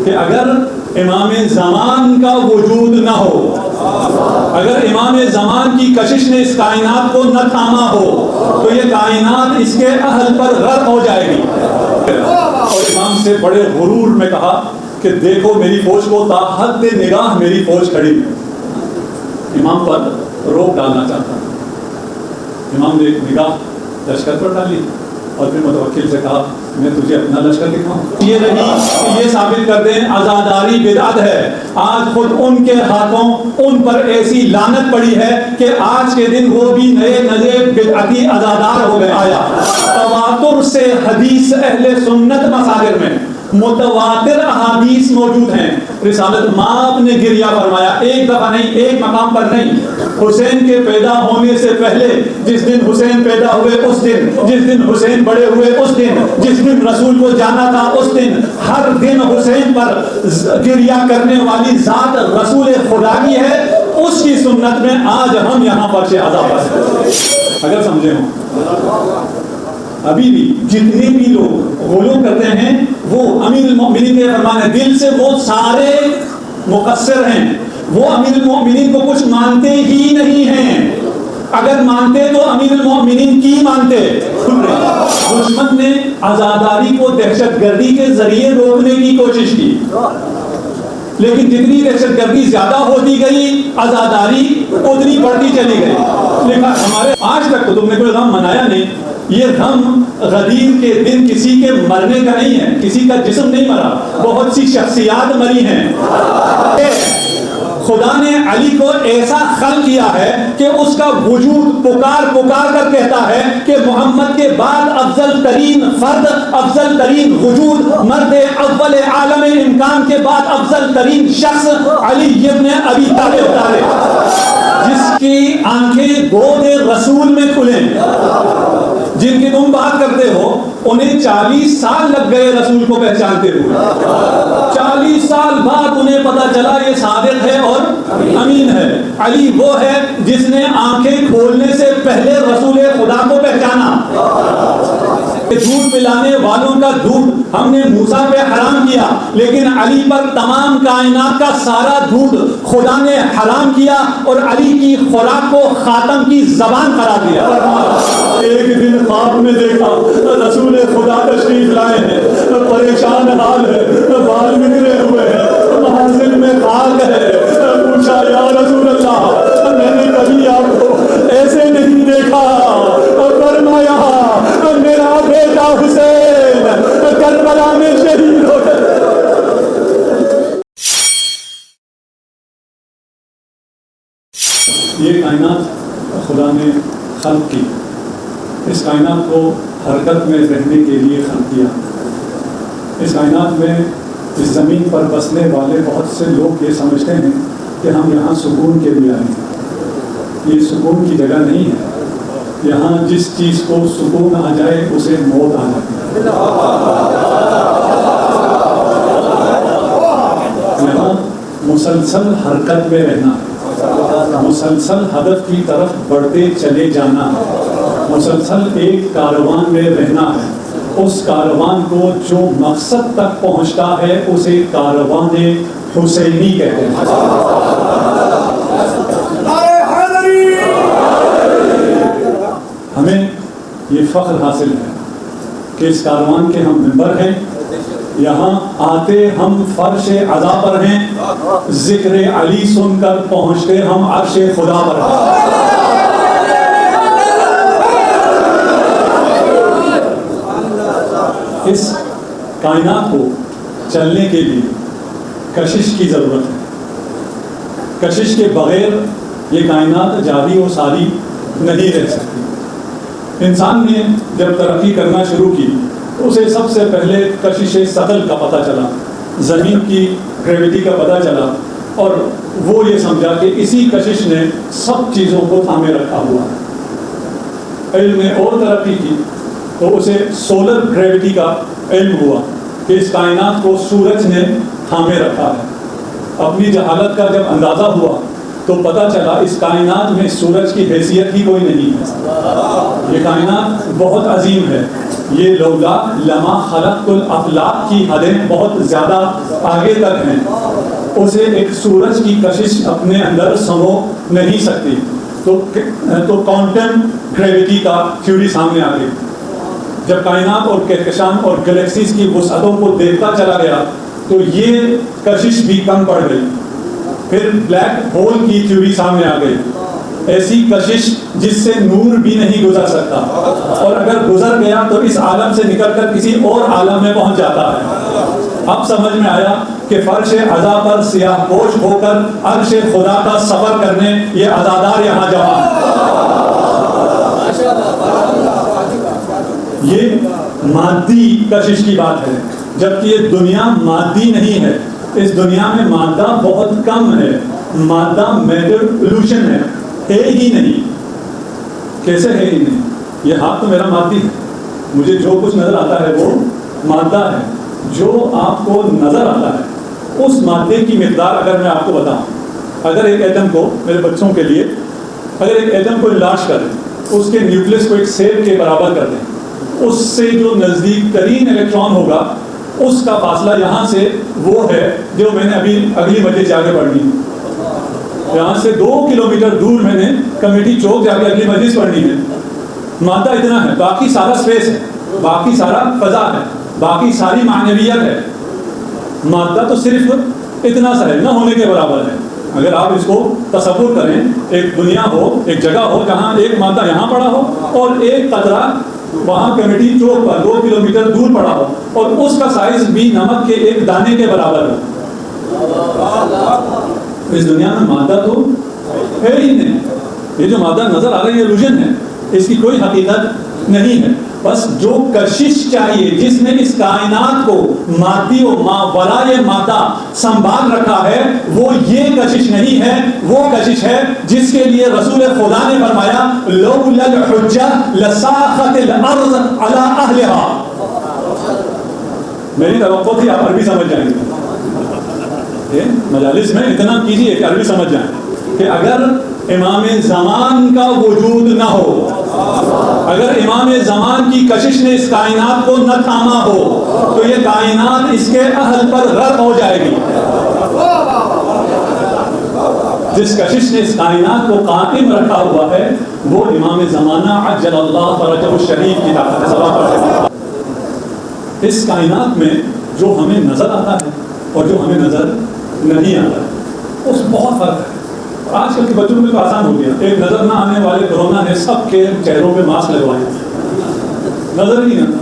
کہ اگر امام زمان کا وجود نہ ہو، اگر امام زمان کی کشش نے اس کائنات کو نہ تھاما ہو تو یہ کائنات اس کے اہل پر غرق ہو جائے گی۔ اور امام سے بڑے غرور میں کہا کہ دیکھو میری فوج کو، تا حد نگاہ میری فوج کھڑی ہے۔ امام پر روک ڈالنا چاہتا، امام نے ایک نگاہ لشکر پر ڈالی اور پھر متوکل سے کہا میں تجھے اپنا لشکر دکھاؤں۔ یہ نہیں کہ یہ ثابت کر دیں عزاداری بدعت ہے، آج خود ان کے ہاتھوں ان پر ایسی لعنت پڑی ہے کہ آج کے دن وہ بھی نئے نئے بدعتی عزادار ہو گئے۔ آیا تواتر سے حدیث اہل سنت مصادر میں متواتر احادیث موجود ہیں۔ رسالت مآب نے گریہ فرمایا، ایک دفعہ نہیں، ایک مقام پر نہیں، حسین کے پیدا ہونے سے پہلے، جس دن حسین پیدا ہوئے اس دن، جس دن حسین بڑے ہوئے اس دن، جس دن رسول کو جانا تھا اس دن، ہر دن حسین پر گریہ کرنے والی ذات رسول خدا کی ہے، اس کی سنت میں آج ہم یہاں فرش عذاب ہیں۔ اگر سمجھے ہوں ابھی بھی جتنے بھی لوگ غلو کرتے ہیں وہ امیر المؤمنین کے فرمان ہے، دل سے وہ سارے مقصر ہیں، وہ امیر المؤمنین کو کچھ مانتے ہی نہیں ہیں۔ اگر مانتے تو امیر المؤمنین کی مانتے۔ دشمن نے عزاداری کو دہشت گردی کے ذریعے روکنے کی کوشش کی، لیکن جتنی دہشت گردی زیادہ ہوتی گئی عزاداری اتنی بڑھتی چلی گئی۔ لیکن ہمارے آج تک تو تم نے کوئی غم منایا نہیں۔ یہ غم غدیر کے دن کسی کے مرنے کا نہیں ہے، کسی کا جسم نہیں مرا، بہت سی شخصیات مری ہیں۔ خدا نے علی کو ایسا خلق کیا ہے کہ اس کا وجود پکار پکار کر کہتا ہے کہ محمد کے بعد افضل ترین فرد، افضل ترین وجود، مرد اول عالم امکان کے بعد افضل ترین شخص علی ابن ابی طالب، جس کی آنکھیں گود رسول میں کھلیں۔ جن کی تم بات کرتے ہو انہیں 40 سال لگ گئے رسول کو پہچانتے ہوئے، 40 سال بعد انہیں پتا چلا یہ صادق ہے اور امین ہے۔ علی وہ ہے جس نے آنکھیں کھولنے سے پہلے رسول خدا کو پہچانا۔ دودھ پلانے والوں کا دودھ ہم نے موسیٰ پہ حرام کیا، لیکن علی پر تمام کائنات کا سارا دودھ خدا نے حرام کیا اور علی کی خوراک کو خاتم کی زبان قرار دیا۔ ایک دن خواب میں دیکھا رسول خدا تشریف لائے ہیں، پریشان حال ہے، بال بکھرے ہوئے ہیں، منزل میں خاک ہے۔ پوچھا یا رسول اللہ میں نے کبھی آپ کو ایسے نہیں دیکھا۔ فرمایا میرا بیٹا حسین کربلا میں شہید ہو گیا۔ یہ کائنات خدا نے خلق کی، اس کائنات کو حرکت میں رہنے کے لیے خلق کیا۔ اس کائنات میں اس زمین پر بسنے والے بہت سے لوگ یہ سمجھتے ہیں کہ ہم یہاں سکون کے لیے آئے ہیں۔ یہ سکون کی جگہ نہیں ہے، یہاں جس چیز کو سکون آ جائے اسے موت آ جاتی ہے۔ یہاں مسلسل حرکت میں رہنا ہے، مسلسل ہدف کی طرف بڑھتے چلے جانا ہے، مسلسل ایک کاروان میں رہنا ہے۔ اس کاروان کو جو مقصد تک پہنچتا ہے اسے کاروان حسینی کہتے ہیں۔ ہمیں یہ فخر حاصل ہے کہ اس کاروان کے ہم ممبر ہیں، یہاں آتے ہم فرش عزا پر ہیں، ذکر علی سن کر پہنچتے ہم عرش خدا پر ہیں۔ اس کائنات کو چلنے کے لیے کشش کی ضرورت ہے۔ کشش کے بغیر یہ کائنات جاری و ساری نہیں رہ سکتی۔ انسان نے جب ترقی کرنا شروع کی تو اسے سب سے پہلے کشش ثقل کا پتہ چلا، زمین کی گریویٹی کا پتہ چلا، اور وہ یہ سمجھا کہ اسی کشش نے سب چیزوں کو تھامے رکھا ہوا ہے۔ علم نے اور ترقی کی تو اسے سولر گریویٹی کا علم ہوا کہ اس کائنات کو سورج نے تھامے رکھا ہے۔ اپنی جہالت کا جب اندازہ ہوا تو پتہ چلا اس کائنات میں سورج کی حیثیت ہی کوئی نہیں ہے، یہ کائنات بہت عظیم ہے، یہ لولا لما خلقت الافلاق کی حدیں بہت زیادہ آگے تک ہیں، اسے ایک سورج کی کشش اپنے اندر سمو نہیں سکتی. تو کوانٹم گریویٹی کا تھیوری سامنے آ گئی. جب کائنات اور کہکشان اور گلیکسیز کی وسعتوں کو دیکھتا چلا گیا تو یہ کشش بھی کم پڑ گئی. پھر بلیک ہول کی تھیوری سامنے آ گئی، ایسی کشش جس سے نور بھی نہیں گزر سکتا، اور اگر گزر گیا تو اس عالم سے نکل کر کسی اور عالم میں پہنچ جاتا ہے. اب سمجھ میں آیا کہ فرش عزا پر سیاہ پوش ہو کر عرش خدا کا سفر کرنے یہ عزادار یہاں جمع ہیں. یہ مادی کشش کی بات ہے، جبکہ یہ دنیا مادی نہیں ہے. اس دنیا میں مادہ بہت کم ہے. مادہ میٹر ایلوشن ہے ہی نہیں. کیسے ہے ہی نہیں؟ یہ ہاتھ تو میرا مادی ہے، مجھے جو کچھ نظر آتا ہے وہ مادہ ہے. جو آپ کو نظر آتا ہے اس مادے کی مقدار اگر میں آپ کو بتاؤں، اگر ایک ایٹم کو، میرے بچوں کے لیے، اگر ایک ایٹم کو انلارج کریں، اس کے نیوکلس کو ایک سیل کے برابر کر دیں، اس سے جو نزدیک ترین الیکٹران ہوگا اس کا فاصلہ یہاں سے وہ ہے جو میں نے ابھی اگلی مسجد جا کے پڑھنی ہے. یہاں سے 2 کلومیٹر دور میں نے کمیٹی چوک جا کے اگلی مسجد پڑھنی ہے. مادہ اتنا ہے، باقی سارا اسپیس ہے، باقی سارا فضا ہے، باقی ساری معنویت ہے. مادہ تو صرف اتنا سا ہے، نہ ہونے کے برابر ہے. اگر آپ اس کو تصور کریں، ایک دنیا ہو، ایک جگہ ہو جہاں ایک مادہ یہاں پڑا ہو اور ایک قطرہ وہاں کمیٹی چوک پر 2 کلومیٹر دور پڑا ہو، اور اس کا سائز بھی نمک کے ایک دانے کے برابر ہو. اس دنیا میں مادہ تو ہے ہی نہیں. یہ جو مادہ نظر آ رہی ہے illusion ہے، اس کی کوئی حقیقت نہیں ہے. بس جو کشش چاہیے جس نے اس کائنات کو مادی و ماورائے مادہ سنبھال رکھا ہے، وہ یہ کشش نہیں ہے. وہ کشش ہے جس کے لیے رسول خدا نے فرمایا لولا الحجہ لساخت الارض علی اہلہا. میری توقع تھی آپ عربی سمجھ جائیں گے. مجالس میں اتنا کیجیے کہ عربی سمجھ جائیں کہ اگر امام زمان کا وجود نہ ہو، اگر امام زمان کی کشش نے اس کائنات کو نہ تھاما ہو تو یہ کائنات اس کے اہل پر غرق ہو جائے گی. جس کشش نے اس کائنات کو قائم رکھا ہوا ہے وہ امام زمانہ عجل اللہ فرجہ الشریف کی طاقت ہے. اس کائنات میں جو ہمیں نظر آتا ہے اور جو ہمیں نظر نہیں آتا ہے اس بہت فرق ہے. آج کل کے بچوں میں تو آسان ہو گیا، ایک نظر نہ آنے والے کورونا نے سب کے چہروں پہ ماسک لگوائے. نظر نہیں آتا.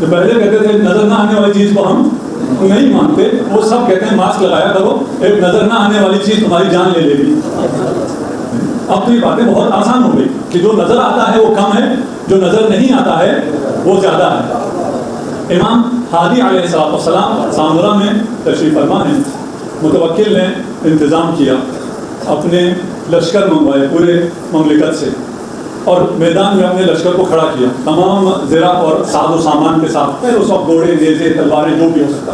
جو پہلے کہتے تھے نظر نہ آنے والی چیز کو ہم نہیں مانتے، وہ سب کہتے ہیں ماسک لگایا کرو، ایک نظر نہ آنے والی چیز تمہاری جان لے لے گی. اب تو یہ باتیں بہت آسان ہو گئی کہ جو نظر آتا ہے وہ کم ہے، جو نظر نہیں آتا ہے وہ زیادہ ہے. امام ہادی علیہ السلام سامورا میں تشریف فرما ہیں. متوکل نے انتظام کیا، اپنے لشکر منگوائے پورے مملکت سے، اور میدان میں اپنے لشکر کو کھڑا کیا تمام زرہ اور ساز و سامان کے ساتھ. پھر اس وقت گھوڑے، نیزے، تلواریں جو بھی ہو سکتا،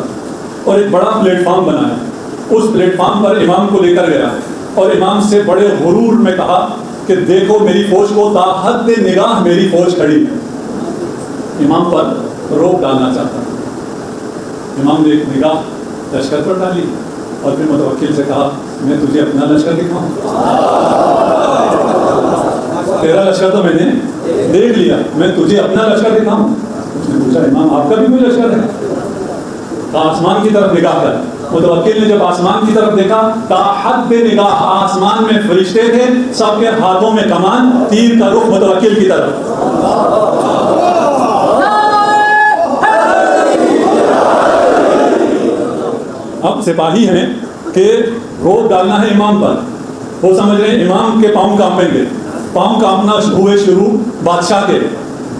اور ایک بڑا پلیٹ فارم بنایا. اس پلیٹ فارم پر امام کو لے کر گیا اور امام سے بڑے غرور میں کہا کہ دیکھو میری فوج کو، تا حد نگاہ میری فوج کھڑی ہے. امام پر روک ڈالنا چاہتا. امام نے ایک نگاہ لشکر پر ڈالی اور پھر متوکل سے کہا میں تجھے اپنا لشکر دکھاؤں. تیرا لشکر تو میں نے دیکھ لیا، میں تجھے اپنا لشکر دکھاؤں. اس نے پوچھا امام آپ کا بھی کوئی لشکر ہے؟ کہا آسمان کی طرف نگاہ کر. متوکل نے جب آسمان کی طرف دیکھا، تا حد نگاہ آسمان میں فرشتے تھے، سب کے ہاتھوں میں کمان، تیر کا رخ متوکل کی طرف. اب سپاہی ہیں کہ روک ڈالنا ہے امام پر. وہ سمجھ رہے ہیں امام کے پاؤں کانپیں گے. پاؤں کانپنا ہوئے شروع بادشاہ کے،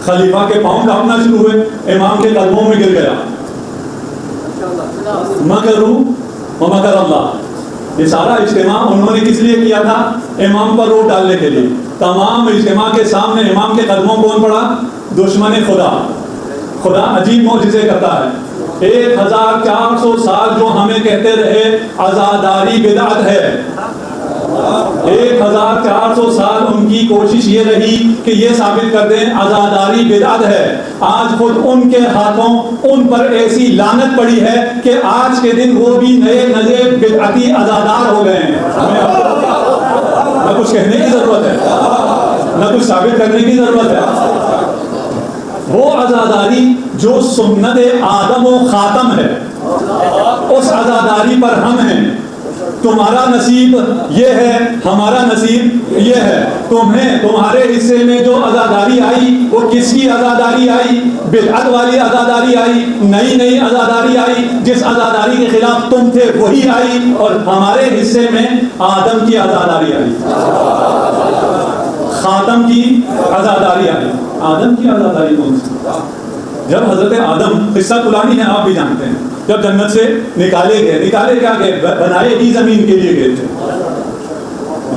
خلیفہ کے پاؤں کانپنا شروع ہوئے، امام کے قدموں میں گر گیا. مکروا ومکر اللہ. یہ سارا اجتماع انہوں نے کس لیے کیا تھا؟ امام پر روک ڈالنے کے لیے. تمام اجتماع کے سامنے امام کے قدموں کون پڑا؟ دشمن خدا. خدا عجیب معجزے کرتا ہے. 1400 سال جو ہمیں کہتے رہے عزاداری بدعت ہے، 1400 سال ان کی کوشش یہ رہی کہ یہ ثابت کر دیں عزاداری بدعت ہے. آج خود ان کے ہاتھوں ان پر ایسی لعنت پڑی ہے کہ آج کے دن وہ بھی نئے بدعتی عزادار ہو گئے ہیں. نہ کچھ کہنے کی ضرورت ہے نہ کچھ ثابت کرنے کی ضرورت ہے. وہ عزاداری جو سنت آدم و خاتم ہے اس عزاداری پر ہم ہیں. تمہارا نصیب یہ ہے, ہمارا نصیب یہ ہے. تمہارے حصے میں جو عزاداری آئی وہ کس کی عزاداری آئی؟ بدعت والی عزاداری آئی, نئی عزاداری آئی. جس عزاداری کے خلاف تم تھے وہی آئی, اور ہمارے حصے میں آدم کی عزاداری آئی, خاتم کی عزاداری آئی. آدم کی عزاداری کون سی؟ جب حضرت آدم, قصہ قرآنی ہے آپ بھی جانتے ہیں, جب جنت سے نکالے کیا گئے؟ بنائے ہی زمین کے لیے گئے تھے.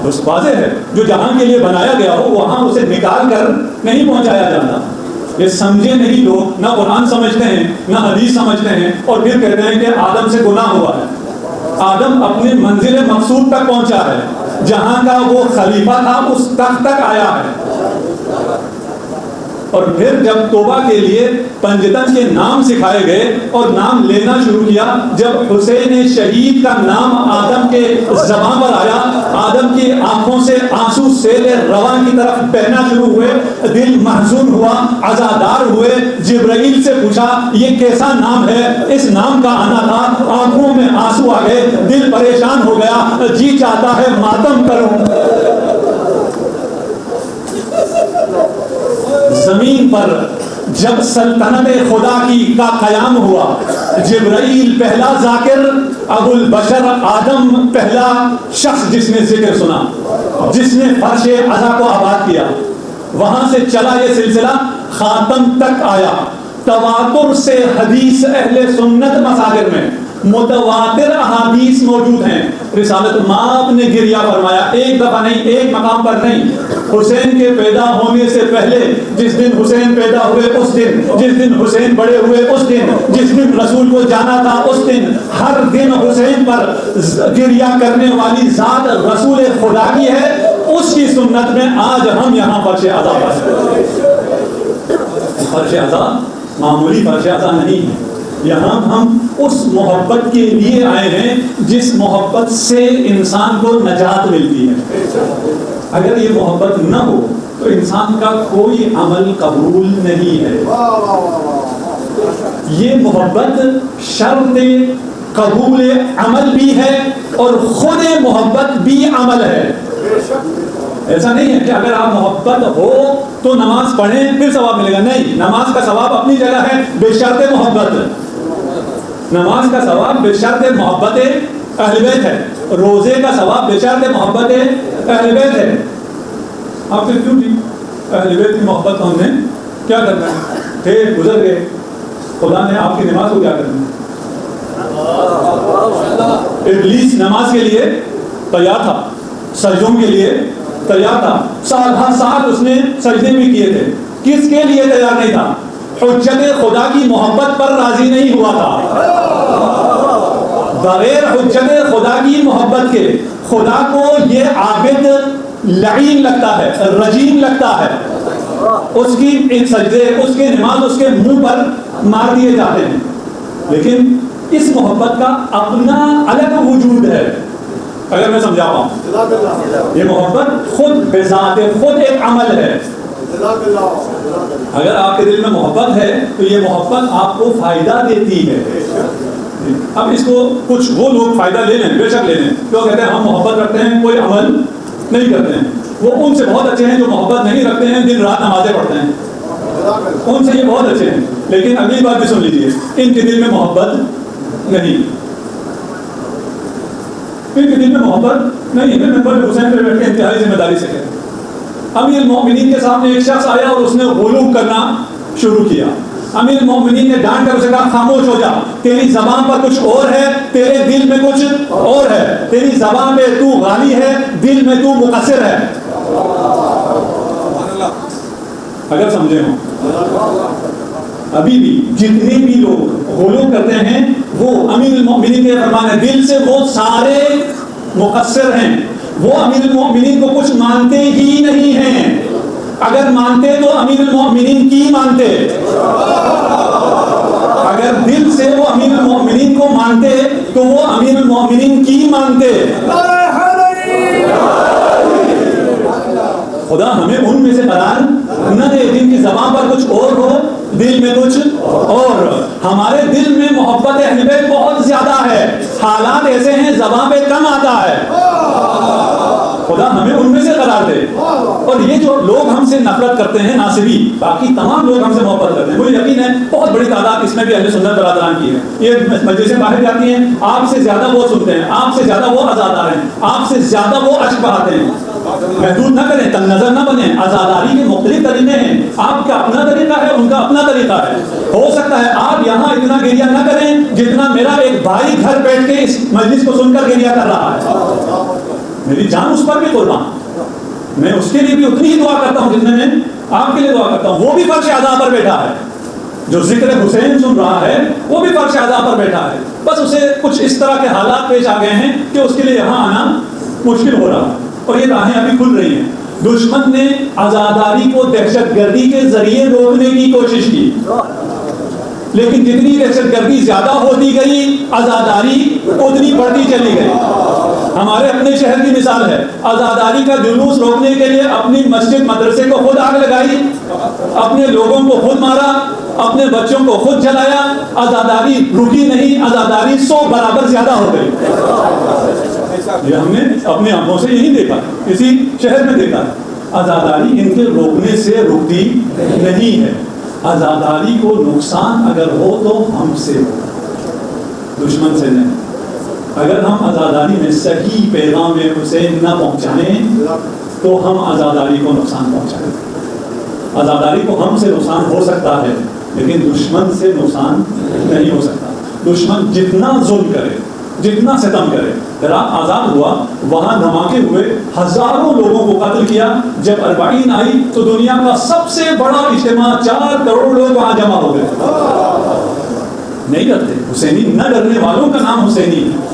تو واضح ہے جو جہاں کے لیے بنایا گیا ہو وہاں اسے نکال کر نہیں پہنچایا جاتا. یہ سمجھے نہیں لوگ, نہ قرآن سمجھتے ہیں نہ حدیث سمجھتے ہیں, اور پھر کہتے ہیں کہ آدم سے گناہ ہوا ہے. آدم اپنے منزل مقصود تک پہنچا ہے, جہاں کا وہ خلیفہ تھا اس تخت تک آیا ہے. اور پھر جب توبہ کے لیے پنجتن کے نام سکھائے گئے اور نام لینا شروع کیا, جب حسین شہید کا نام آدم کے زبان پر آیا, آدم کی آنکھوں سے آنسو سیل رواں کی طرف بہنا شروع ہوئے, دل محزون ہوا, عزادار ہوئے. جبرائیل سے پوچھا یہ کیسا نام ہے؟ اس نام کا آنا تھا. آنکھوں میں آنسو آ گئے, دل پریشان ہو گیا, جی چاہتا ہے ماتم کروں. زمین پر جب سلطنت خدا کی کا قیام ہوا, جبرائیل پہلا ذاکر, ابو البشر آدم پہلا شخص جس نے ذکر سنا, جس نے فرش عزا کو آباد کیا. وہاں سے چلا یہ سلسلہ خاتم تک آیا. تواتر سے حدیث اہل سنت مصادر میں متواتر احادیث موجود ہیں. رسالت مآب نے گریہ فرمایا, ایک دفعہ نہیں, ایک مقام پر نہیں. حسین کے پیدا ہونے سے پہلے, جس دن حسین پیدا ہوئے اس دن, جس دن حسین بڑے ہوئے اس دن, جس دن رسول کو جانا تھا اس دن, ہر دن حسین پر گریہ کرنے والی ذات رسول خدا کی ہے. اس کی سنت میں آج ہم یہاں فرش عزا پر, فرش عزا معمولی فرش عزا نہیں ہے. یہاں ہم اس محبت کے لیے آئے ہیں جس محبت سے انسان کو نجات ملتی ہے. اگر یہ محبت نہ ہو تو انسان کا کوئی عمل قبول نہیں ہے. یہ محبت شرط قبول عمل بھی ہے اور خود محبت بھی عمل ہے. ایسا نہیں ہے کہ اگر آپ محبت ہو تو نماز پڑھیں پھر ثواب ملے گا. نہیں, نماز کا ثواب اپنی جگہ ہے بشرط محبت. نماز کا ثواب بشرط محبت اہل بیت ہے. روزے کا ثواب بشرط محبت اہل بیت ہے. آپ سے کیوں جی اہل بیت کی محبت ہم نے کیا کرنا ہے؟ تھے گزر گئے, خدا نے آپ کی نماز کو کیا کرنا ہے؟ ابلیس نماز کے لیے تیار تھا, سجدوں کے لیے تیار تھا, سال ہر سال اس نے سجدے بھی کیے تھے. کس کے لیے تیار نہیں تھا؟ حجت خدا کی محبت پر راضی نہیں ہوا تھا. بغیر حجت خدا کی محبت کے خدا کو یہ عابد لعین لگتا ہے, رجیم لگتا ہے. اس کی سجدے, اس کے نماز اس کے منہ پر مار دیے جاتے ہیں. لیکن اس محبت کا اپنا الگ وجود ہے. اگر میں سمجھا پاؤں, یہ محبت خود بذات خود ایک عمل ہے. اگر آپ کے دل میں محبت ہے تو یہ محبت آپ کو فائدہ دیتی ہے. اب اس کو کچھ وہ لوگ فائدہ لے لیں, بے شک لے لیں, جو کہتے ہیں ہم محبت رکھتے ہیں کوئی عمل نہیں کرتے ہیں. وہ ان سے بہت اچھے ہیں جو محبت نہیں رکھتے ہیں, دن رات نمازیں پڑھتے ہیں. ان سے یہ بہت اچھے ہیں. لیکن اگلی بات بھی سن لیجیے, ان کے دل میں محبت نہیں, ان کے دل میں محبت نہیں. پھر میں حسین پہ بیٹھ کے انتہائی ذمہ داری سے کہتے ہیں. امیر المومنین کے سامنے ایک شخص آیا اور اس نے غلو کرنا شروع کیا. امیر المومنین نے ڈانٹ کر اسے کہا خاموش ہو جا, تیری زبان پر کچھ اور ہے, تیرے دل میں کچھ اور ہے. تیری زبان پہ تو غالی ہے, دل میں تو مقصر ہے. اگر سمجھے ہوں, ابھی بھی جتنے بھی لوگ غلو کرتے ہیں وہ امیر المومنین کے فرمان ہے, دل سے وہ سارے مقصر ہیں. وہ امیر المومنین کو کچھ مانتے ہی نہیں ہیں. اگر مانتے تو امیر المومنین کی مانتے. اگر دل سے وہ امیر المومنین کو مانتے تو وہ امیر المومنین کی مانتے. خدا ہمیں ان میں سے قرار نہ دے جن کی زبان پر کچھ اور ہو, دل میں کچھ اور. ہمارے دل میں محبت اہل بیت بہت زیادہ ہے, حالات ایسے ہیں زبان پہ کم آتا ہے. خدا ہمیں ان میں سے قرار دے. اور یہ جو لوگ ہم سے نفرت کرتے ہیں ناصبی, باقی تمام لوگ ہم سے محبت کرتے ہیں. مجھے یقین ہے بہت بڑی تعداد اس میں بھی اہل سنت برادران کی ہے. یہ مجلسیں باہر جاتی ہیں, آپ سے زیادہ وہ سنتے ہیں, آپ سے زیادہ وہ آزادار ہیں, آپ سے زیادہ وہ اشک بہاتے ہیں. محدود نہ کریں, تنگ نظر نہ بنیں. آزاداری کے مختلف طریقے ہیں, آپ کا اپنا طریقہ ہے, ان کا اپنا طریقہ ہے. ہو سکتا ہے آپ یہاں اتنا گریہ نہ کریں جتنا میرا ایک بھائی گھر بیٹھ کے اس مجلس کو سن کر گریہ کر رہا ہے. میری جان اس پر بھی قربان, میں اس کے لیے بھی اتنی ہی دعا کرتا ہوں جتنے میں آپ کے لیے دعا کرتا ہوں. وہ بھی فرش اعضاء پر بیٹھا ہے, جو ذکر حسین سن رہا ہے وہ بھی فرش اعضاء پر بیٹھا ہے. بس اسے کچھ اس طرح کے حالات پیش آ گئے ہیں کہ اس کے لیے یہاں آنا مشکل ہو رہا ہے, اور یہ راہیں ابھی کھل رہی ہیں. دشمن نے عزاداری کو دہشت گردی کے ذریعے روکنے کی کوشش کی, لیکن جتنی دہشت گردی زیادہ ہوتی گئی عزاداری اتنی بڑھتی چلی گئی. ہمارے اپنے شہر کی مثال ہے, عزاداری کا جلوس روکنے کے لیے اپنی مسجد مدرسے کو خود آگ لگائی, اپنے لوگوں کو خود مارا, اپنے بچوں کو خود جلایا. عزاداری رکی نہیں, عزاداری 100 برابر زیادہ ہو گئی. یہ ہم نے اپنے آنکھوں سے یہی دیکھا, اسی شہر میں دیکھا. عزاداری ان کے روکنے سے رکتی نہیں ہے. عزاداری کو نقصان اگر ہو تو ہم سے ہو, دشمن سے نہیں. اگر ہم عزاداری میں صحیح پیغام حسین نہ پہنچائیں تو ہم عزاداری کو نقصان پہنچائیں. عزاداری کو ہم سے نقصان ہو سکتا ہے لیکن دشمن سے نقصان نہیں ہو سکتا. دشمن جتنا ظلم کرے, جتنا ستم کرے. عراق آزاد ہوا, وہاں دھماکے ہوئے, ہزاروں لوگوں کو قتل کیا. جب 40 آئی تو دنیا کا سب سے بڑا اجتماع, 4 کروڑ لوگ وہاں جمع ہو گئے. نہیں ڈرتے. حسینی نہ ڈرنے والوں کا نام حسینی ہے,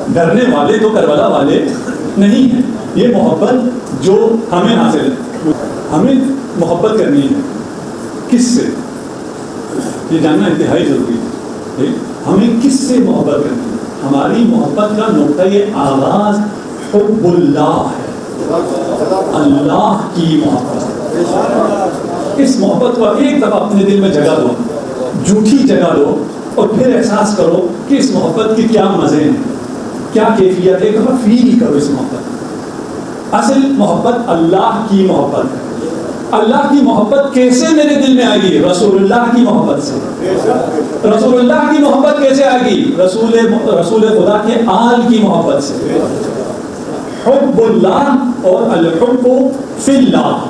ڈرنے والے تو کربلا والے نہیں ہیں. یہ محبت جو ہمیں حاصل ہے, ہمیں محبت کرنی ہے. کس سے, یہ جاننا انتہائی ضروری ہے. ہمیں کس سے محبت کرنی ہے؟ ہماری محبت کا نقطۂ آغاز حب اللہ ہے, اللہ کی محبت. اس محبت کو ایک دفعہ اپنے دل میں جگہ دو, جھوٹی جگہ دو, اور پھر احساس کرو کہ اس محبت کی کیا مزے ہیں, کیا کیفیت ہے. ایک دفعہ فیل کرو اس محبت. اصل محبت اللہ کی محبت ہے. اللہ کی محبت کیسے میرے دل میں آئے گی؟ رسول اللہ کی محبت سے. رسول اللہ کی محبت کیسے آئے گی؟ رسول خدا کے آل کی محبت سے. حب اللہ اور الحب فی اللہ,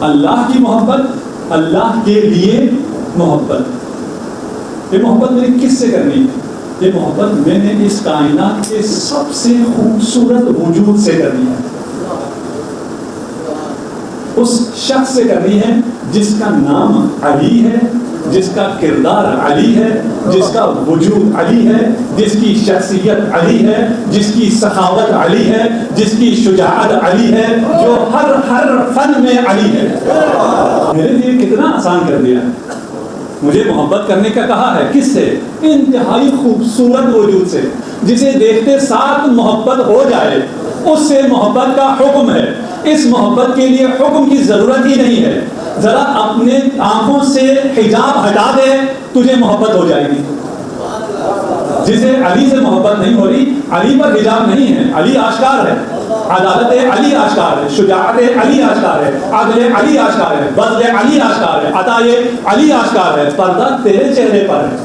اللہ کی محبت, اللہ کے لیے محبت. یہ محبت میری کس سے کرنی ہے؟ یہ محبت میں نے اس کائنات کے سب سے خوبصورت وجود سے کرنی ہے. اس شخص سے کرنی ہے جس کا نام علی ہے, جس کا کردار علی ہے, جس کا وجود علی ہے, جس کی شخصیت علی ہے, جس کی سخاوت علی ہے, جس کی شجاعت علی ہے, جو ہر فن میں علی ہے. میرے لیے کتنا آسان کر دیا ہے. مجھے محبت کرنے کا کہا ہے. کس سے؟ انتہائی خوبصورت وجود سے, جسے دیکھتے ساتھ محبت ہو جائے, اس سے محبت کا حکم ہے. اس محبت کے لیے حکم کی ضرورت ہی نہیں ہے. ذرا اپنے آنکھوں سے حجاب ہٹا دے, تجھے محبت ہو جائے گی. جسے علی سے محبت نہیں ہو رہی, علی پر حجاب نہیں ہے, علی آشکار ہے, عدالت علی آشکار ہے, شجاعت علی آشکار ہے, عدل علی آشکار ہے, بذل علی آشکار ہے, عطا علی آشکار ہے. پردہ تیرے چہرے پر ہے.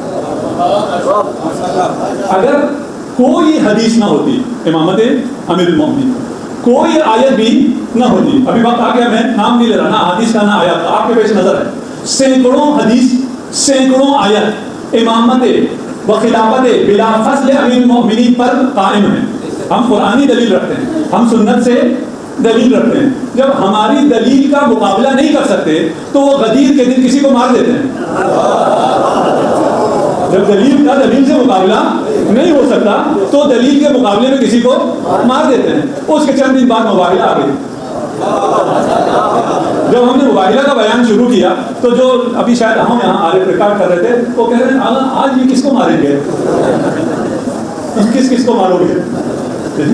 اگر کوئی حدیث نہ ہوتی امامت امیر المومنین, کوئی آیت بھی نہ ہوتی, ابھی وقت آ گیا, میں نام نہیں لے رہا, نہ حدیث کا نہ آیت, آپ کے پیش نظر ہے. سینکڑوں حدیث, سینکڑوں آیت امامت و خلافت بلا فصل امیر المومنین پر قائم ہے. ہم قرآنی دلیل رکھتے ہیں, ہم سنت سے دلیل رکھتے ہیں. جب ہماری دلیل کا مقابلہ نہیں کر سکتے تو وہ غدیر کے دن کسی کو مار دیتے ہیں. جب دلیل کا دلیل سے مقابلہ نہیں ہو سکتا تو دلیل کے مقابلے میں کسی کو مار دیتے ہیں. اس کے چند دن بعد مباحلہ آ گئی. جب ہم نے مباحلہ کا بیان شروع کیا تو جو ابھی شاید ہم یہاں آرے ریکارڈ کر رہے تھے وہ کہہ رہے ہیں آج یہ کس کو ماریں گے, کس کو مارو گے؟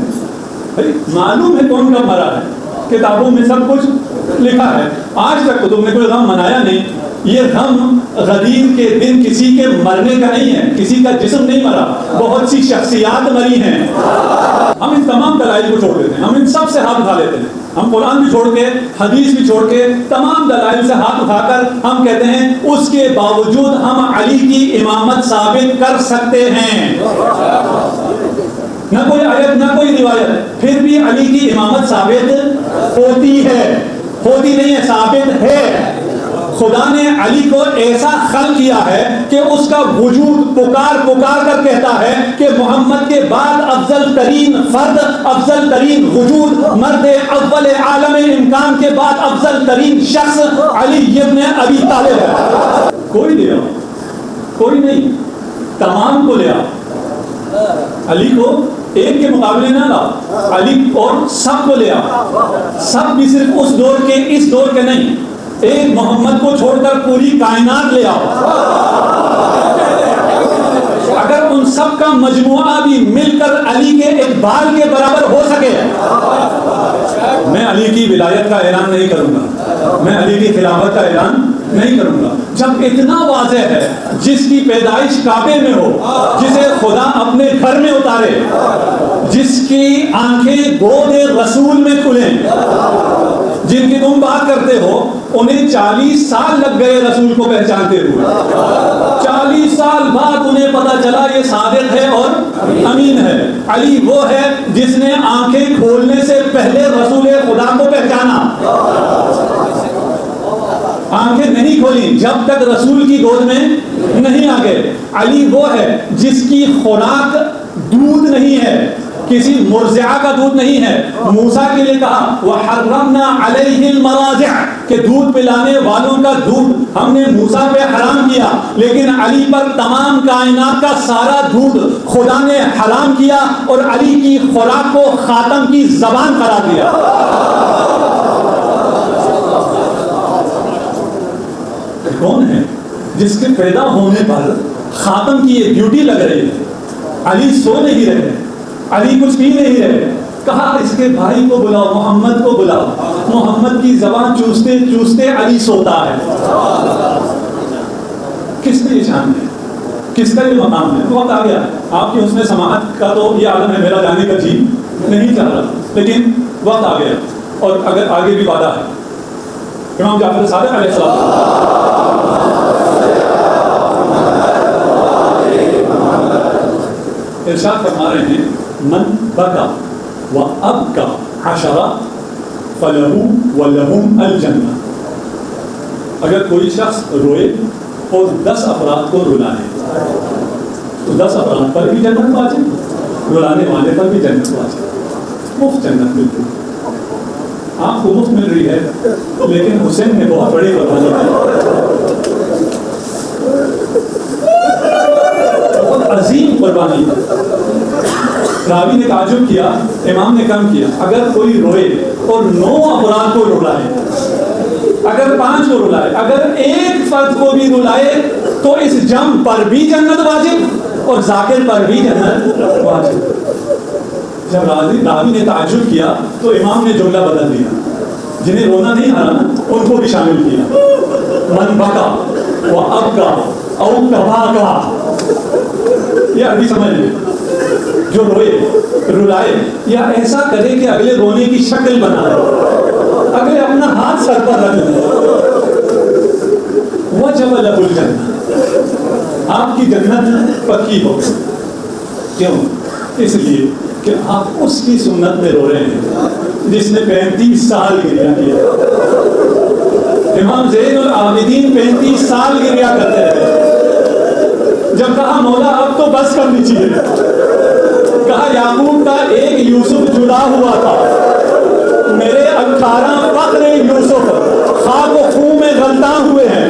معلوم ہے کون کب مرا ہے, کتابوں میں سب کچھ لکھا ہے. آج تک تو تم نے کوئی غم منایا نہیں. یہ غم غدیر کے دن کسی کے مرنے کا نہیں ہے, کسی کا جسم نہیں مرا, بہت سی شخصیات مری ہیں. ہم ان تمام دلائل کو چھوڑ دیتے ہیں, ہم ان سب سے ہاتھ اٹھا لیتے ہیں. ہم قرآن بھی چھوڑ کے, حدیث بھی چھوڑ کے, تمام دلائل سے ہاتھ اٹھا کر ہم کہتے ہیں اس کے باوجود ہم علی کی امامت ثابت کر سکتے ہیں. نہ کوئی آیت نہ کوئی روایت, پھر بھی علی کی امامت ثابت ہوتی ہے, ہوتی نہیں ہے, ثابت ہے. خدا نے علی کو ایسا خلق کیا ہے کہ اس کا وجود پکار کر کہتا ہے کہ محمد کے بعد افضل ترین فرد, افضل ترین وجود, مرد اول عالم امکان کے بعد افضل ترین شخص علی ابن ابی طالب ہے. کوئی لے آؤ, کوئی نہیں, تمام کو لے آؤ. علی کو ایک کے مقابلے نہ لاؤ, علی اور سب کو لے آؤ. سب بھی صرف اس دور کے, اس دور کے نہیں, ایک محمد کو چھوڑ کر پوری کائنات لے آؤ. اگر ان سب کا مجموعہ بھی مل کر علی کے اقبال کے برابر ہو سکے, میں علی کی ولایت کا اعلان نہیں کروں گا, میں علی کی خلافت کا اعلان نہیں کروں گا. جب اتنا واضح ہے, جس کی پیدائش کعبے میں ہو, جسے خدا اپنے گھر میں اتارے, جس کی آنکھیں گود رسول میں کھلیں, جن کی تم بات کرتے ہو انہیں 40 سال لگ گئے رسول کو پہچانتے ہوئے. 40 سال بعد انہیں پتا چلا یہ صادق ہے اور امین ہے. علی وہ ہے جس نے آنکھیں کھولنے سے پہلے رسول خدا کو پہچانا. آنکھیں نہیں کھولی جب تک رسول کی گود میں نہیں آ گئے. علی وہ ہے جس کی خوراک دودھ نہیں ہے, کسی مرضعہ کا دودھ نہیں ہے. موسیٰ کے لیے کہا وَحَرَّمْنَا عَلَيْهِ الْمَرَاضِعَ کہ دودھ پلانے والوں کا دودھ ہم نے موسیٰ پہ حرام کیا, لیکن علی پر تمام کائنات کا سارا دودھ خدا نے حرام کیا اور علی کی خوراک کو خاتم کی زبان قرار دیا. کون ہے جس کے پیدا ہونے پر خاتم کی یہ ڈیوٹی لگ رہی ہے؟ علی سو نہیں رہے, علی کچھ پی نہیں رہے. کہا اس کے بھائی کو بلاؤ, محمد کو بلاؤ. محمد کی زبان چوستے چوستے علی سوتا ہے. کس نے یہ شان ہے, کس کا یہ مقام ہے؟ وقت آ گیا. آپ کی حسن سماعت کا تو یہ عالم ہے, میرا جانے کا جی نہیں چاہ رہا, لیکن وقت آ گیا. اور اگر آگے بھی وعدہ ہے, امام جعفر صادق علیہ السلام ارشاد فرما رہے ہیں من بکا وابکا عشرہ فلہو ولہم الجنہ. اگر کوئی شخص روئے اور 10 افراد کو رلائے تو 10 افراد پر بھی جنت واجب, رلانے والے پر بھی جنت واجب, مفت جنت ملتی. آپ کو مفت مل رہی ہے, لیکن حسین نے بہت بڑی قربانی کی, بہت عظیم قربانی. راوی نے تعجب کیا, امام نے کم کیا. اگر کوئی روئے اور 9 افراد کو رلائے, اگر 5 کو رلائے, اگر ایک فرد کو بھی رلائے تو اس جم پر بھی جنت واجب اور ذاکر پر بھی جنت واجب. جب راوی نے تعجب کیا تو امام نے جملہ بدل دیا, جنہیں رونا نہیں آ رہا ان کو بھی شامل کیا. من بکا وابکا او تباکا, یہ عربی سمجھ لیں, جو روئے رلائے یا ایسا کرے کہ اگلے رونے کی شکل بنائے, اگلے اپنا ہاتھ سر پر رکھ لیں, وجب لہ الجنہ, آپ کی جنت پکی ہو. کیوں؟ اس لیے کہ آپ اس کی سنت میں رو رہے ہیں جس نے 35 سال گریا کیا. امام زین العابدین 35 سال گریا کرتے رہے. جب کہا مولا اب تو بس کر دیجیے, کہا یعقوب کا ایک یوسف جدا ہوا تھا, میرے 18 فخر یوسف خاک و خون میں غلطاں ہوئے ہیں,